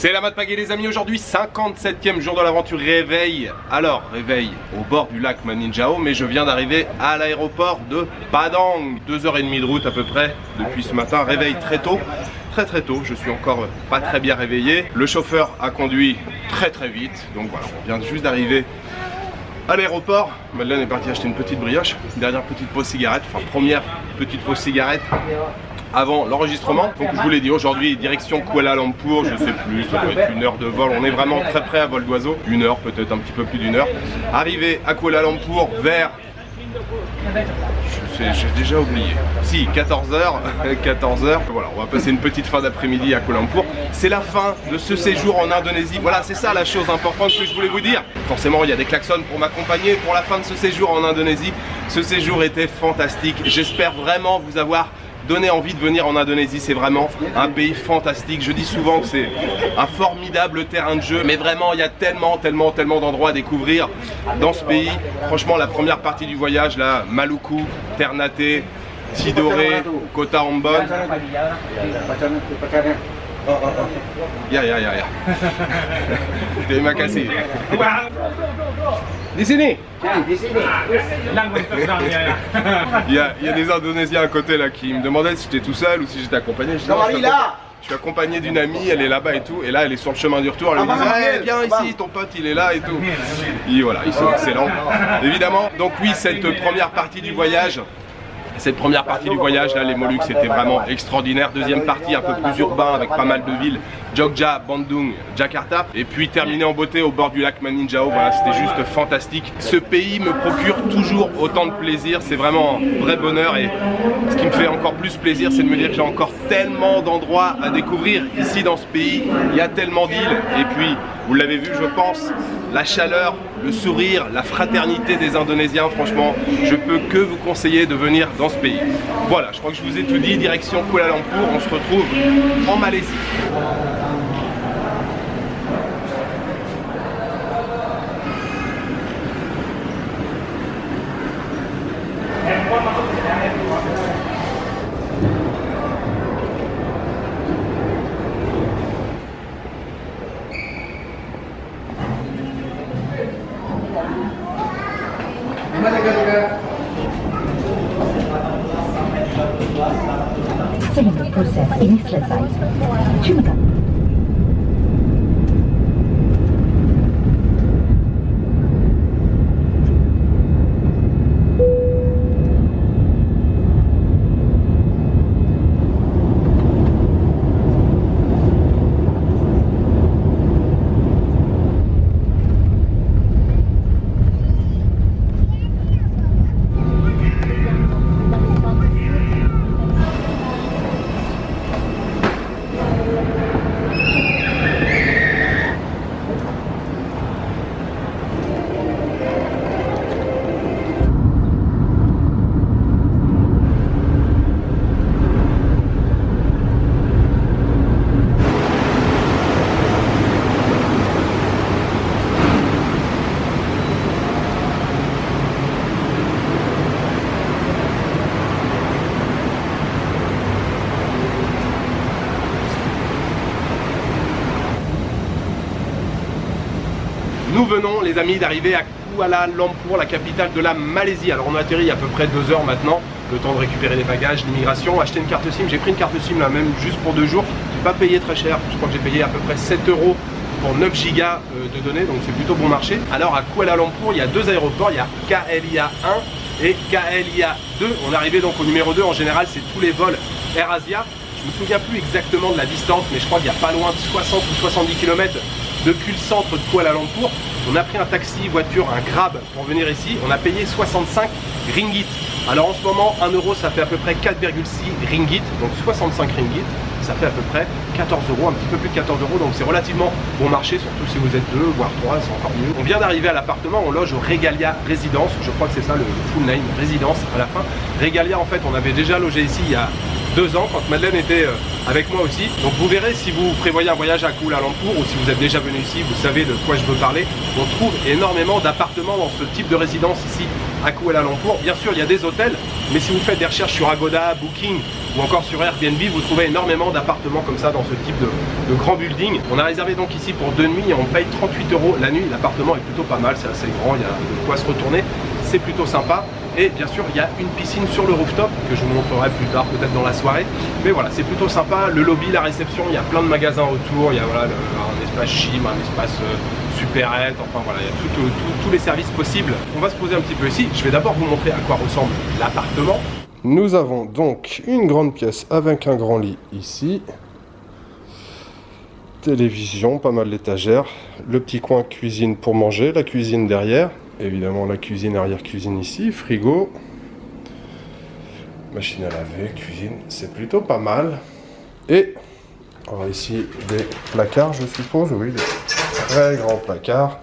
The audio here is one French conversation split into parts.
C'est la Mat Pagaie les amis, aujourd'hui 57e jour de l'aventure, réveil. Alors réveil au bord du lac Maninjao, mais je viens d'arriver à l'aéroport de Padang. 2h30 de route à peu près depuis ce matin, réveil très tôt. Très tôt, je suis encore pas très bien réveillé. Le chauffeur a conduit très vite, donc voilà, on vient juste d'arriver à l'aéroport. Madeleine est partie acheter une petite brioche, dernière petite pause cigarette, enfin première petite pause cigarette avant l'enregistrement. Donc je vous l'ai dit, aujourd'hui direction Kuala Lumpur, je sais plus, ça doit être 1 heure de vol, on est vraiment très près à vol d'oiseau, 1 heure, peut-être un petit peu plus d'1 heure. Arrivé à Kuala Lumpur vers, j'ai déjà oublié, si 14h, voilà, on va passer une petite fin d'après-midi à Kuala Lumpur. C'est la fin de ce séjour en Indonésie, voilà, c'est ça la chose importante que je voulais vous dire. Forcément il y a des klaxons pour m'accompagner pour la fin de ce séjour en Indonésie. Ce séjour était fantastique, j'espère vraiment vous avoir donner envie de venir en Indonésie. C'est vraiment un pays fantastique. Je dis souvent que c'est un formidable terrain de jeu, mais vraiment il y a tellement d'endroits à découvrir dans ce pays. Franchement, la première partie du voyage là, Maluku, Ternate, Tidore, Kota Ambon. Ya. Terima kasih. Di sini. Il y a des Indonésiens à côté là qui me demandaient si j'étais tout seul ou si j'étais accompagné. Je dis, non, je suis accompagné d'une amie, elle est là-bas et tout. Et là, elle est sur le chemin du retour. Elle me dit, hey, viens ici, ton pote il est là et tout. Et voilà, ils sont excellents. Évidemment. Donc oui, cette première partie du voyage. Là, les Moluques, c'était vraiment extraordinaire. Deuxième partie, un peu plus urbain, avec pas mal de villes, Jogja, Bandung, Jakarta. Et puis terminé en beauté au bord du lac Maninjao. Voilà, c'était juste fantastique. Ce pays me procure toujours autant de plaisir. C'est vraiment un vrai bonheur. Et ce qui me fait encore plus plaisir, c'est de me dire que j'ai encore tellement d'endroits à découvrir ici dans ce pays. Il y a tellement d'îles. Et puis, vous l'avez vu, je pense, la chaleur, le sourire, la fraternité des Indonésiens, franchement, je peux que vous conseiller de venir dans ce pays. Voilà, je crois que je vous ai tout dit, direction Kuala Lumpur, on se retrouve en Malaisie. Sehingga proses ini selesai. Terima kasih. Nous venons les amis d'arriver à Kuala Lumpur, la capitale de la Malaisie. Alors on a atterri il y a à peu près 2 heures maintenant, le temps de récupérer les bagages, l'immigration, acheter une carte SIM. J'ai pris une carte SIM là même juste pour 2 jours, j'ai pas payé très cher, je crois que j'ai payé à peu près 7 € pour 9 gigas de données, donc c'est plutôt bon marché. Alors à Kuala Lumpur, il y a 2 aéroports, il y a KLIA 1 et KLIA 2. On est arrivé donc au numéro 2, en général c'est tous les vols AirAsia. Je me souviens plus exactement de la distance, mais je crois qu'il y a pas loin de 60 ou 70 km depuis le centre de Kuala Lumpur. On a pris un taxi, voiture, un Grab pour venir ici. On a payé 65 ringgit. Alors en ce moment, 1 euro, ça fait à peu près 4,6 ringgit. Donc 65 ringgit, ça fait à peu près 14 €, un petit peu plus de 14 €. Donc c'est relativement bon marché, surtout si vous êtes 2, voire 3, c'est encore mieux. On vient d'arriver à l'appartement, on loge au Regalia Résidence. Je crois que c'est ça le full name, Résidence à la fin. Regalia, en fait, on avait déjà logé ici il y a 2 ans quand Madeleine était avec moi aussi. Donc vous verrez, si vous prévoyez un voyage à Kuala Lumpur ou si vous êtes déjà venu ici, vous savez de quoi je veux parler. On trouve énormément d'appartements dans ce type de résidence ici à Kuala Lumpur. Bien sûr, il y a des hôtels, mais si vous faites des recherches sur Agoda, Booking ou encore sur Airbnb, vous trouvez énormément d'appartements comme ça dans ce type de grand building. On a réservé donc ici pour 2 nuits et on paye 38 € la nuit. L'appartement est plutôt pas mal, c'est assez grand, il y a de quoi se retourner, c'est plutôt sympa. Et bien sûr, il y a une piscine sur le rooftop que je vous montrerai plus tard, peut-être dans la soirée. Mais voilà, c'est plutôt sympa. Le lobby, la réception, il y a plein de magasins autour. Il y a voilà, un espace gym, un espace supérette. Enfin voilà, il y a tous les services possibles. On va se poser un petit peu ici. Je vais d'abord vous montrer à quoi ressemble l'appartement. Nous avons donc une grande pièce avec un grand lit ici. Télévision, pas mal d'étagères. Le petit coin cuisine pour manger, la cuisine derrière. Évidemment la cuisine, arrière-cuisine ici, frigo, machine à laver, cuisine, c'est plutôt pas mal. Et on a ici des placards, je suppose, oui, des très grands placards.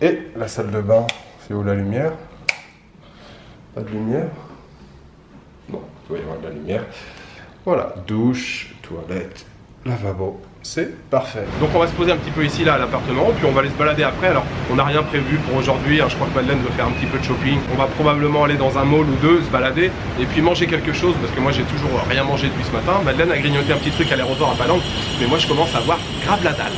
Et la salle de bain, c'est où la lumière? Pas de lumière? Non, il doit y avoir de la lumière. Voilà, douche, toilette, lavabo. C'est parfait. Donc on va se poser un petit peu ici là à l'appartement, puis on va aller se balader après. Alors on n'a rien prévu pour aujourd'hui, hein. Je crois que Madeleine veut faire un petit peu de shopping. On va probablement aller dans un mall ou deux, se balader et puis manger quelque chose parce que moi j'ai toujours rien mangé depuis ce matin. Madeleine a grignoté un petit truc à l'aéroport à Palang, mais moi je commence à avoir grave la dalle.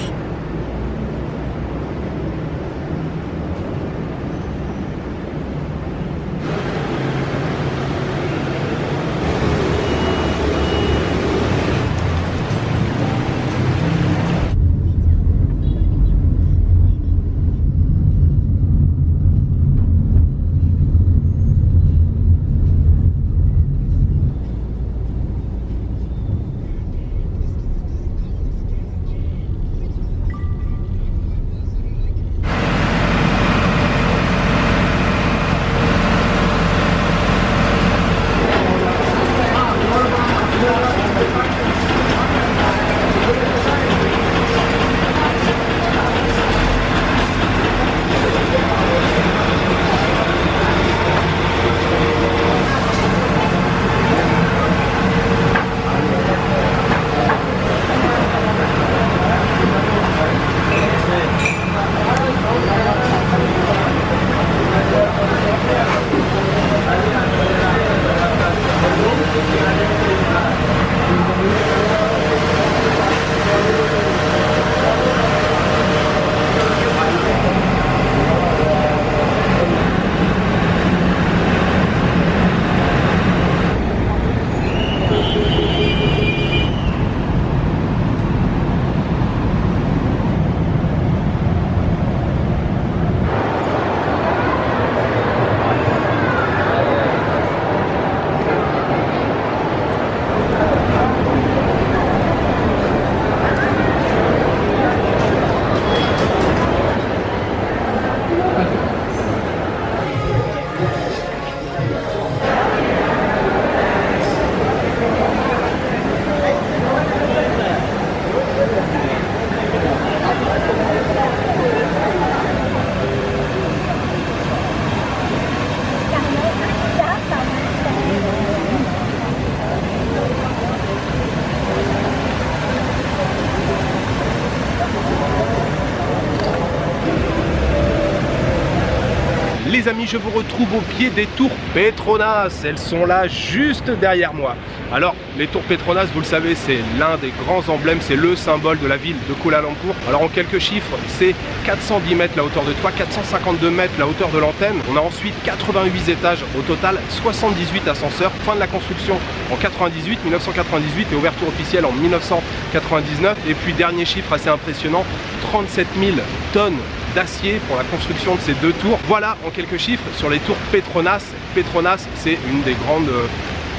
Les amis, je vous retrouve au pied des tours Petronas. Elles sont là juste derrière moi. Alors, les tours Petronas, vous le savez, c'est l'un des grands emblèmes, c'est le symbole de la ville de Kuala Lumpur. Alors en quelques chiffres, c'est 410 mètres la hauteur de toit, 452 mètres la hauteur de l'antenne. On a ensuite 88 étages au total, 78 ascenseurs. Fin de la construction en 1998 et ouverture officielle en 1999. Et puis dernier chiffre assez impressionnant, 37 000 tonnes d'acier pour la construction de ces deux tours. Voilà en quelques chiffres sur les tours Petronas. Petronas, c'est une des grandes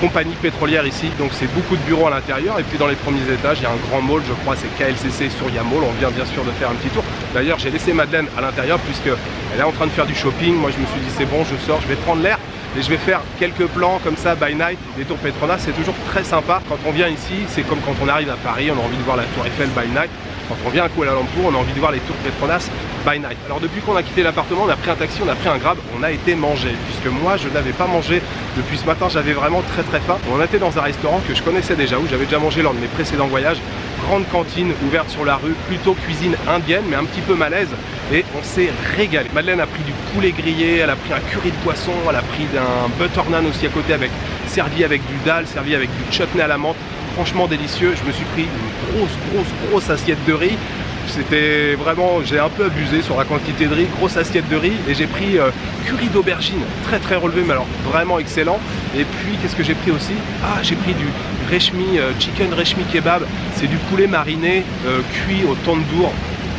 compagnies pétrolières ici, donc c'est beaucoup de bureaux à l'intérieur. Et puis dans les premiers étages, il y a un grand mall, je crois c'est KLCC Surya Mall. On vient bien sûr de faire un petit tour. D'ailleurs, j'ai laissé Madeleine à l'intérieur puisque elle est en train de faire du shopping. Moi, je me suis dit c'est bon, je sors, je vais prendre l'air. Et je vais faire quelques plans comme ça by night des tours Petronas. C'est toujours très sympa. Quand on vient ici, c'est comme quand on arrive à Paris, on a envie de voir la tour Eiffel by night. Quand on vient à Kuala Lumpur, on a envie de voir les tours Petronas by night. Alors depuis qu'on a quitté l'appartement, on a pris un taxi, on a pris un Grab, on a été manger, puisque moi je n'avais pas mangé depuis ce matin, j'avais vraiment très faim. On était dans un restaurant que je connaissais déjà, où j'avais déjà mangé lors de mes précédents voyages. Grande cantine ouverte sur la rue, plutôt cuisine indienne, mais un petit peu malaise, et on s'est régalé. Madeleine a pris du poulet grillé, elle a pris un curry de poisson, elle a pris un butter naan aussi à côté, servi avec du dal, servi avec du chutney à la menthe. Franchement délicieux. Je me suis pris une grosse assiette de riz. C'était vraiment, j'ai un peu abusé sur la quantité de riz, grosse assiette de riz, et j'ai pris curry d'aubergine, très relevé, mais alors vraiment excellent. Et puis qu'est-ce que j'ai pris aussi? Ah, j'ai pris du reshmi, chicken reshmi kebab, c'est du poulet mariné cuit au tandoor.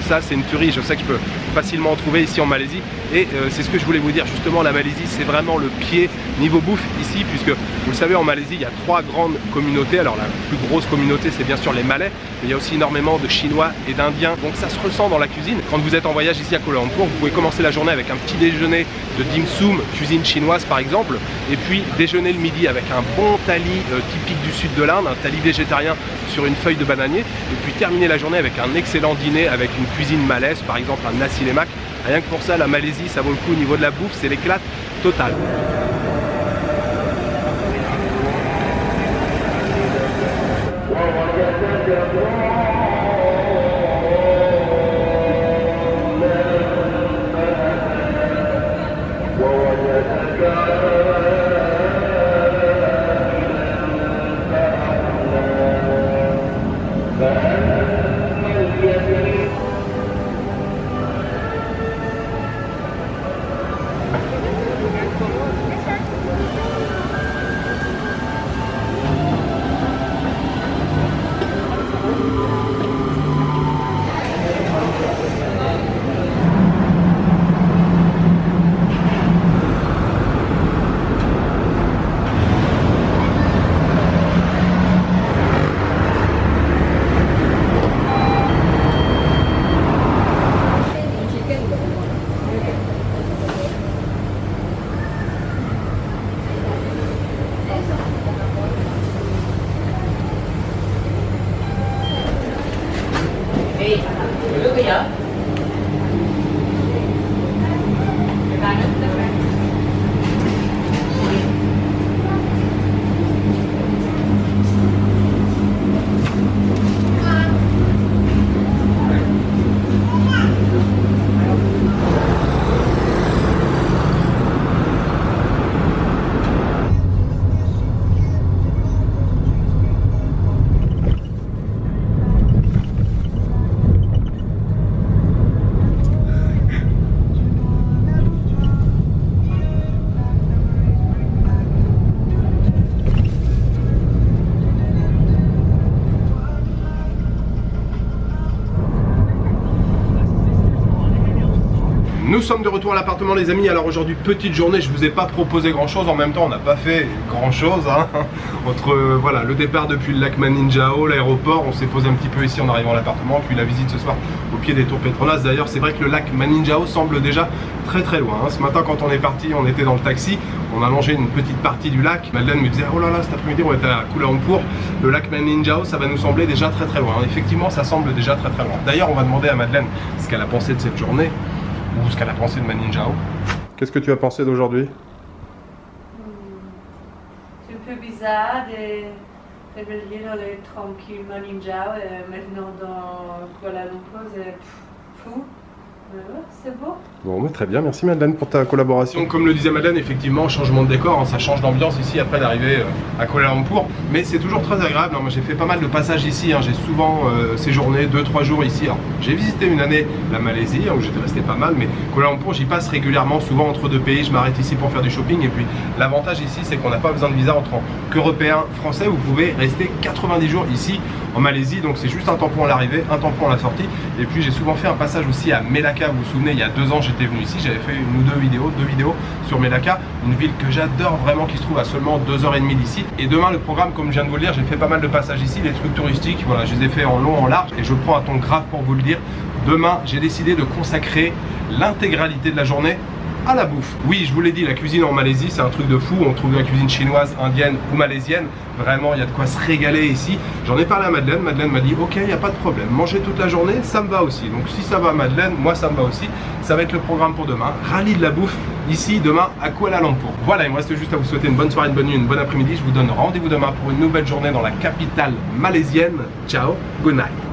Ça c'est une tuerie, je sais que je peux facilement en trouver ici en Malaisie, et c'est ce que je voulais vous dire, justement la Malaisie c'est vraiment le pied niveau bouffe ici, puisque vous le savez en Malaisie il y a 3 grandes communautés. Alors la plus grosse communauté c'est bien sûr les Malais, mais il y a aussi énormément de Chinois et d'Indiens, donc ça se ressent dans la cuisine. Quand vous êtes en voyage ici à Kuala Lumpur, vous pouvez commencer la journée avec un petit déjeuner de dim sum, cuisine chinoise par exemple, et puis déjeuner le midi avec un bon thali typique du sud de l'Inde, un thali végétarien sur une feuille de bananier, et puis terminer la journée avec un excellent dîner avec une cuisine malaise, par exemple un nasi lemak. Rien que pour ça, la Malaisie, ça vaut le coup au niveau de la bouffe, c'est l'éclate totale. Nous sommes de retour à l'appartement les amis. Alors aujourd'hui petite journée, je vous ai pas proposé grand chose, en même temps on n'a pas fait grand chose hein. Entre voilà, le départ depuis le lac Maninjao, l'aéroport, on s'est posé un petit peu ici en arrivant à l'appartement, puis la visite ce soir au pied des tours Petronas. D'ailleurs c'est vrai que le lac Maninjao semble déjà très loin hein. Ce matin quand on est parti, on était dans le taxi, on a longé une petite partie du lac. Madeleine me disait oh là là, cet après-midi on était à Kuala Lumpur, le lac Maninjao ça va nous sembler déjà très loin. Effectivement ça semble déjà très loin. D'ailleurs on va demander à Madeleine ce qu'elle a pensé de cette journée, ou ce qu'elle a pensé de Maninjao. Qu'est-ce que tu as pensé d'aujourd'hui? C'est un peu bizarre de venir dans les tranquilles Maninjao et maintenant dans Kuala Lumpur, c'est fou. C'est beau. Bon, mais très bien, merci Madeleine pour ta collaboration. Donc, comme le disait Madeleine, effectivement, changement de décor, hein, ça change d'ambiance ici après d'arriver à Kuala Lumpur. Mais c'est toujours très agréable, hein. Moi j'ai fait pas mal de passages ici, hein. J'ai souvent séjourné 2-3 jours ici. J'ai visité une année la Malaisie, hein, où j'étais resté pas mal, mais Kuala Lumpur j'y passe régulièrement, souvent entre deux pays, je m'arrête ici pour faire du shopping. Et puis l'avantage ici c'est qu'on n'a pas besoin de visa en tant qu'Européen français, vous pouvez rester 90 jours ici en Malaisie, donc c'est juste un tampon à l'arrivée, un tampon à la sortie. Et puis j'ai souvent fait un passage aussi à Melaka, vous vous souvenez, il y a 2 ans j'étais venu ici, j'avais fait une ou deux vidéos sur Melaka, une ville que j'adore vraiment, qui se trouve à seulement 2h30 d'ici. Et demain le programme, comme je viens de vous le dire, j'ai fait pas mal de passages ici, les trucs touristiques, voilà, je les ai fait en long, en large, et je prends un ton grave pour vous le dire. Demain j'ai décidé de consacrer l'intégralité de la journée à la bouffe. Oui, je vous l'ai dit, la cuisine en Malaisie, c'est un truc de fou. On trouve de la cuisine chinoise, indienne ou malaisienne. Vraiment, il y a de quoi se régaler ici. J'en ai parlé à Madeleine. Madeleine m'a dit, ok, il n'y a pas de problème. Manger toute la journée, ça me va aussi. Donc si ça va Madeleine, moi ça me va aussi. Ça va être le programme pour demain. Rallye de la bouffe ici, demain, à Kuala Lumpur. Voilà, il me reste juste à vous souhaiter une bonne soirée, une bonne nuit, une bonne après-midi. Je vous donne rendez-vous demain pour une nouvelle journée dans la capitale malaisienne. Ciao, good night.